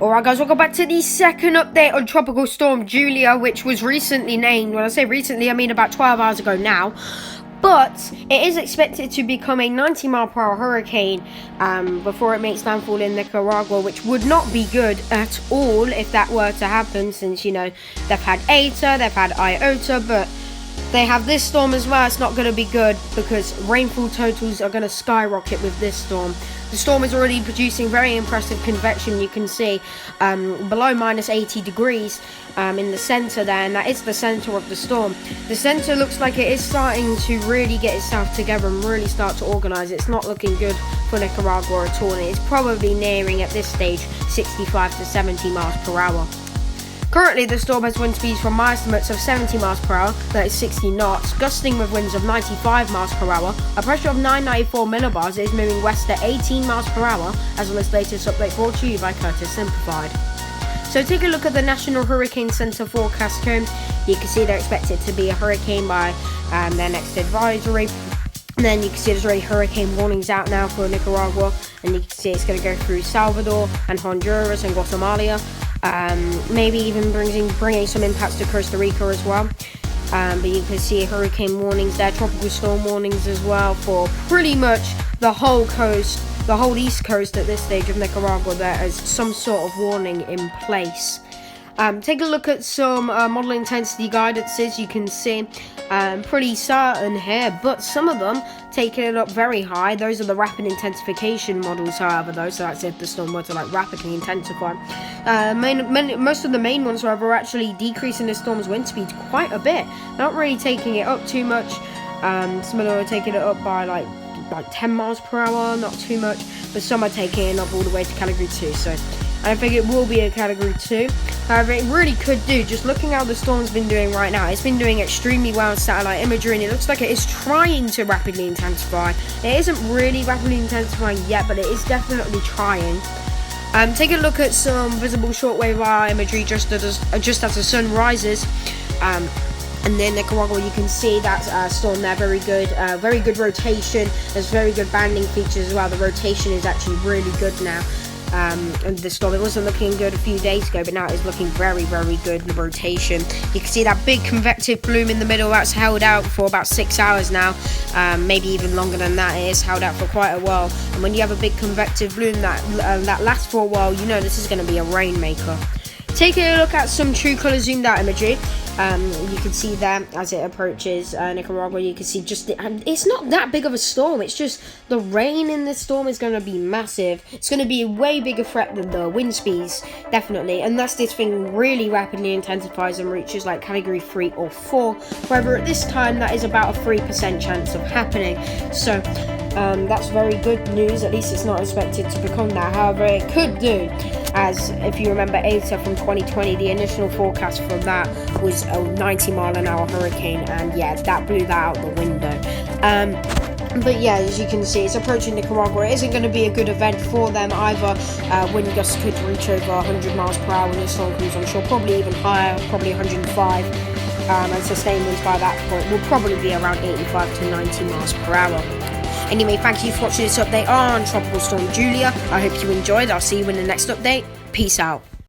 Alright guys, welcome back to the second update on Tropical Storm Julia, which was recently named. When I say recently, I mean about 12 hours ago now. But it is expected to become a 90-mile-per-hour hurricane before it makes landfall in Nicaragua, which would not be good at all if that were to happen, since, you know, they've had Eta, they've had Iota, but they have this storm as well. It's not going to be good because rainfall totals are going to skyrocket with this storm. The storm is already producing very impressive convection. You can see below minus 80 degrees in the center there, and that is the center of the storm. The center looks like it is starting to really get itself together and really start to organize. It's not looking good for Nicaragua at all, and it's probably nearing at this stage 65 to 70 miles per hour. Currently, the storm has wind speeds from my estimates of 70 miles per hour, that is 60 knots, gusting with winds of 95 miles per hour. A pressure of 994 millibars. It is moving west at 18 miles per hour, as well as latest update brought to you by Curtis Simplified. So take a look at the National Hurricane Center forecast here. You can see they're expected to be a hurricane by their next advisory. And then you can see there's already hurricane warnings out now for Nicaragua, and you can see it's going to go through Salvador and Honduras and Guatemala. Maybe even bringing some impacts to Costa Rica as well. But you can see hurricane warnings there, tropical storm warnings as well for pretty much the whole coast, the whole east coast at this stage of Nicaragua. There is some sort of warning in place. Take a look at some model intensity guidances. You can see pretty certain here, but some of them taking it up very high. Those are the rapid intensification models, however, though, so that's if the storm were to like rapidly intensify. Most of the main ones, however, are actually decreasing the storm's wind speed quite a bit, not really taking it up too much. Some of them are taking it up by like 10 miles per hour, not too much, but some are taking it up all the way to category 2, so I think it will be a category 2. However, it really could do, just looking how the storm's been doing right now, it's been doing extremely well in satellite imagery, and it looks like it is trying to rapidly intensify. It isn't really rapidly intensifying yet, but it is definitely trying. Take a look at some visible shortwave IR imagery just as the sun rises. And then Nicaragua, you can see that storm there, very good rotation. There's very good banding features as well. The rotation is actually really good now. And the storm, it wasn't looking good a few days ago, but now it's looking very good, the rotation. You can see that big convective plume in the middle, that's held out for about 6 hours now, maybe even longer than that. It is held out for quite a while, and when you have a big convective plume that lasts for a while, you know this is going to be a rainmaker. Taking a look at some true color zoomed out imagery, you can see there as it approaches Nicaragua, you can see it's not that big of a storm, it's just the rain in this storm is going to be massive. It's going to be a way bigger threat than the wind speeds, definitely, unless this thing really rapidly intensifies and reaches like category 3 or 4. However, at this time that is about a 3% chance of happening, so that's very good news. At least it's not expected to become that. However, it could do, as if you remember Eta from 2020, the initial forecast for that was a 90-mile-an-hour hurricane, and yeah, that blew that out the window. But yeah, as you can see, it's approaching Nicaragua. It isn't going to be a good event for them either. Wind gusts could reach over 100 miles per hour when this storm comes on shore, probably even higher, probably 105. And sustained winds by that point will probably be around 85 to 90 miles per hour. Anyway, thank you for watching this update on Tropical Storm Julia. I hope you enjoyed. I'll see you in the next update. Peace out.